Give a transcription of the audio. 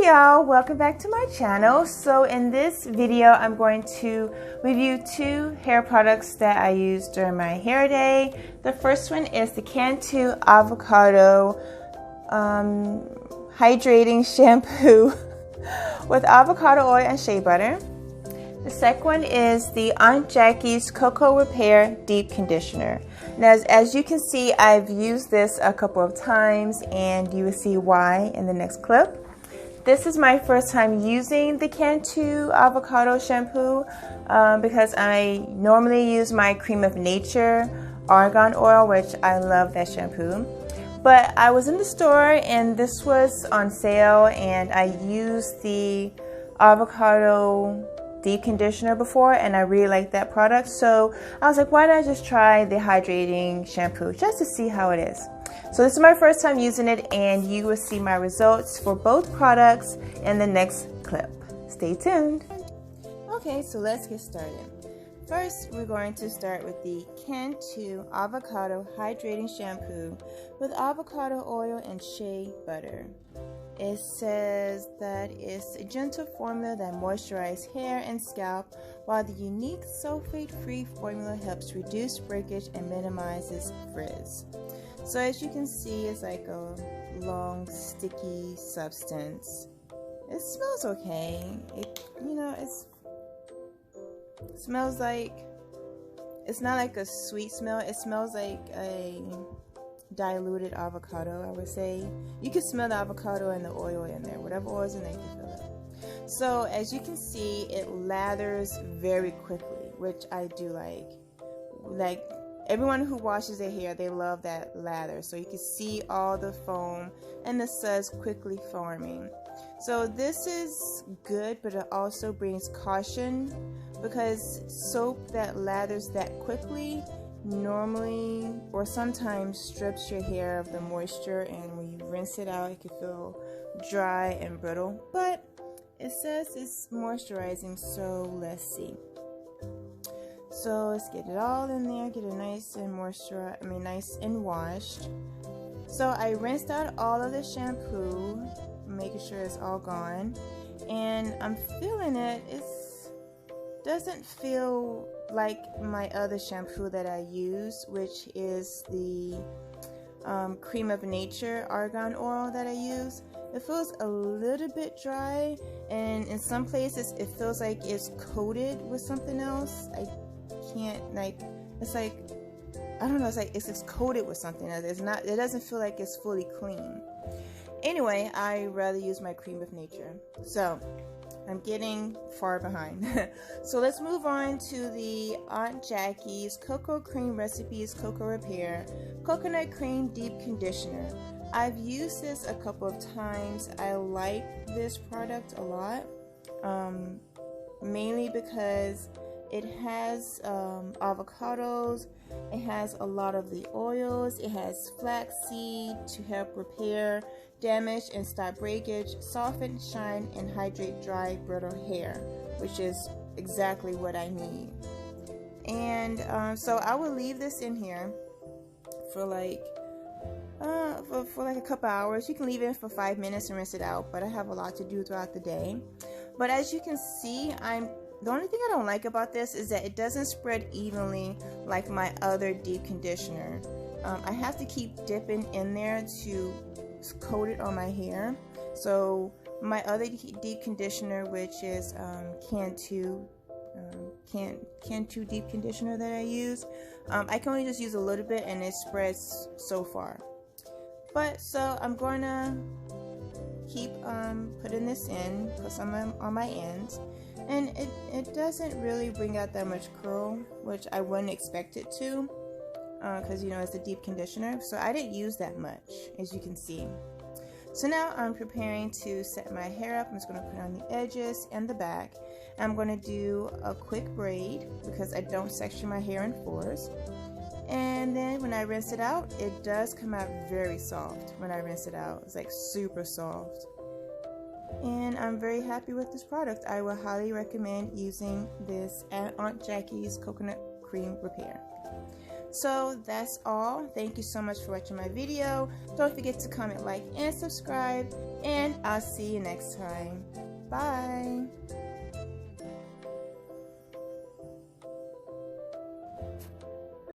y'all, welcome back to my channel. So in this video I'm going to review two hair products that I used during my hair day. The first one is the Cantu Avocado Hydrating Shampoo with avocado oil and shea butter. The second one is the Aunt Jackie's Coco Repair Deep Conditioner. Now, as you can see, I've used this a couple of times and you will see why in the next clip. This is my first time using the Cantu Avocado Shampoo because I normally use my Cream of Nature Argan Oil, which I love that shampoo. But I was in the store and this was on sale and I used the avocado deep conditioner before and I really liked that product, so I was like, why not just try the hydrating shampoo just to see how it is. So this is my first time using it and you will see my results for both products in the next clip. Stay tuned. Okay, so let's get started. First, we're going to start with the Cantu Avocado Hydrating Shampoo with avocado oil and shea butter. It says that it's a gentle formula that moisturizes hair and scalp, while the unique sulfate-free formula helps reduce breakage and minimizes frizz. So as you can see, it's like a long, sticky substance. It smells okay. It smells like, it's not like a sweet smell. It smells like a diluted avocado, I would say. You can smell the avocado and the oil in there. Whatever oil is in there, you can feel it. So as you can see, it lathers very quickly, which I do like. Like everyone who washes their hair, they love that lather. So you can see all the foam and the suds quickly forming. So this is good, but it also brings caution because soap that lathers that quickly normally or sometimes strips your hair of the moisture, and when you rinse it out it can feel dry and brittle, but it says it's moisturizing, so let's see. So let's get it all in there, get it nice and nice and washed. So I rinsed out all of the shampoo, making sure it's all gone, and I'm feeling it. It doesn't feel like my other shampoo that I use, which is the Cream of Nature Argan Oil that I use. It feels a little bit dry, and in some places it feels like it's coated with something else. I can't, it's like, I don't know, it's coated with something else. It doesn't feel like it's fully clean. Anyway, I rather use my Cream of Nature. So I'm getting far behind. So let's move on to the Aunt Jackie's Cocoa Cream Recipes Coco Repair Coconut Cream Deep Conditioner. I've used this a couple of times. I like this product a lot, mainly because it has avocados, it has a lot of the oils, it has flaxseed to help repair damage and stop breakage, soften, shine, and hydrate dry, brittle hair, which is exactly what I need. And so I will leave this in here for like a couple hours. You can leave it for 5 minutes and rinse it out, but I have a lot to do throughout the day. But as you can see, the only thing I don't like about this is that it doesn't spread evenly like my other deep conditioner. I have to keep dipping in there to coat it on my hair. So my other deep conditioner, which is Cantu deep conditioner that I use, I can only just use a little bit and it spreads so far. But so I'm going to keep putting this in, put some on my ends, and it doesn't really bring out that much curl, which I wouldn't expect it to, because it's a deep conditioner. So I didn't use that much, as you can see. So now I'm preparing to set my hair up. I'm just going to put on the edges and the back. I'm going to do a quick braid because I don't section my hair in fours. And then when I rinse it out, it does come out very soft. When I rinse it out, it's like super soft. And I'm very happy with this product. I will highly recommend using this at Aunt Jackie's Coconut Cream Repair. So that's all. Thank you so much for watching my video. Don't forget to comment, like, and subscribe, and I'll see you next time. Bye.